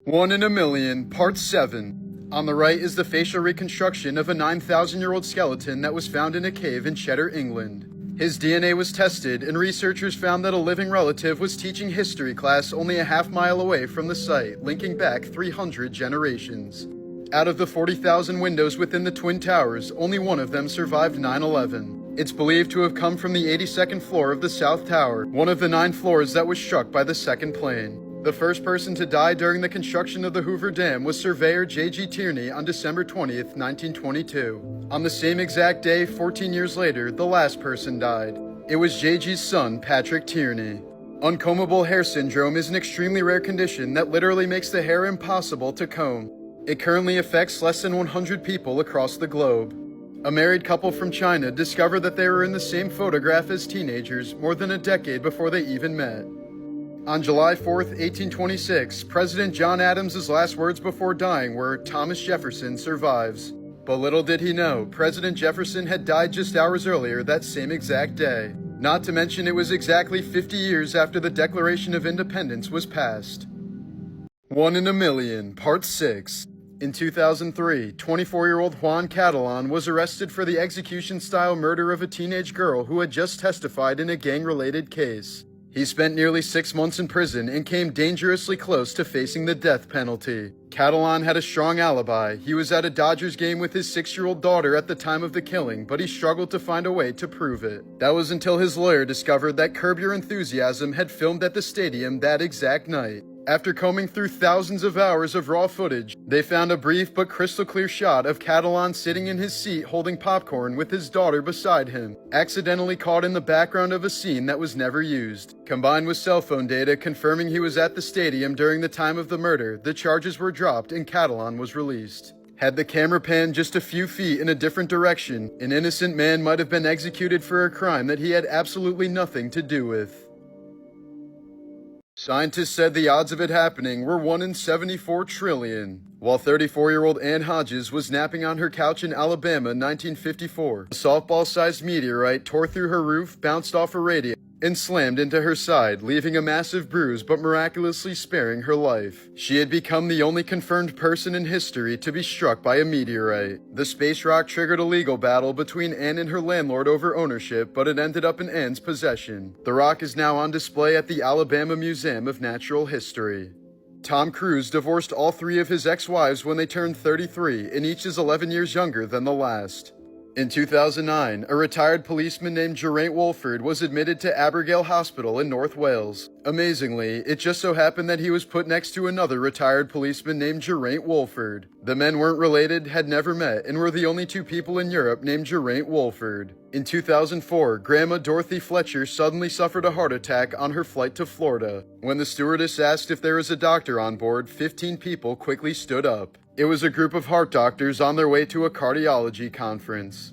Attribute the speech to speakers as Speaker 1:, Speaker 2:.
Speaker 1: 1 in a Million, Part 7. On the right is the facial reconstruction of a 9,000-year-old skeleton that was found in a cave in Cheddar, England. His DNA was tested, and researchers found that a living relative was teaching history class only a half-mile away from the site, linking back 300 generations. Out of the 40,000 windows within the Twin Towers, only one of them survived 9/11. It's believed to have come from the 82nd floor of the South Tower, one of the 9 floors that was struck by the second plane. The first person to die during the construction of the Hoover Dam was surveyor J.G. Tierney on December 20th, 1922. On the same exact day, 14 years later, the last person died. It was J.G.'s son, Patrick Tierney. Uncombable hair syndrome is an extremely rare condition that literally makes the hair impossible to comb. It currently affects less than 100 people across the globe. A married couple from China discovered that they were in the same photograph as teenagers more than a decade before they even met. On July 4th, 1826, President John Adams' last words before dying were, "Thomas Jefferson survives." But little did he know, President Jefferson had died just hours earlier that same exact day. Not to mention it was exactly 50 years after the Declaration of Independence was passed. 1 in a Million, Part 6. In 2003, 24-year-old Juan Catalan was arrested for the execution-style murder of a teenage girl who had just testified in a gang-related case. He spent nearly 6 months in prison and came dangerously close to facing the death penalty. Catalan had a strong alibi. He was at a Dodgers game with his 6-year-old daughter at the time of the killing, but he struggled to find a way to prove it. That was until his lawyer discovered that Curb Your Enthusiasm had filmed at the stadium that exact night. After combing through thousands of hours of raw footage, they found a brief but crystal clear shot of Catalan sitting in his seat holding popcorn with his daughter beside him, accidentally caught in the background of a scene that was never used. Combined with cell phone data confirming he was at the stadium during the time of the murder, the charges were dropped and Catalan was released. Had the camera panned just a few feet in a different direction, an innocent man might have been executed for a crime that he had absolutely nothing to do with. Scientists said the odds of it happening were 1 in 74 trillion. While 34-year-old Ann Hodges was napping on her couch in Alabama in 1954, a softball-sized meteorite tore through her roof, bounced off a radio, and slammed into her side, leaving a massive bruise but miraculously sparing her life. She had become the only confirmed person in history to be struck by a meteorite. The space rock triggered a legal battle between Anne and her landlord over ownership, but it ended up in Anne's possession. The rock is now on display at the Alabama Museum of Natural History. Tom Cruise divorced all 3 of his ex-wives when they turned 33, and each is 11 years younger than the last. In 2009, a retired policeman named Geraint Wolford was admitted to Abergele Hospital in North Wales. Amazingly, it just so happened that he was put next to another retired policeman named Geraint Wolford. The men weren't related, had never met, and were the only 2 people in Europe named Geraint Wolford. In 2004, Grandma Dorothy Fletcher suddenly suffered a heart attack on her flight to Florida. When the stewardess asked if there was a doctor on board, 15 people quickly stood up. It was a group of heart doctors on their way to a cardiology conference.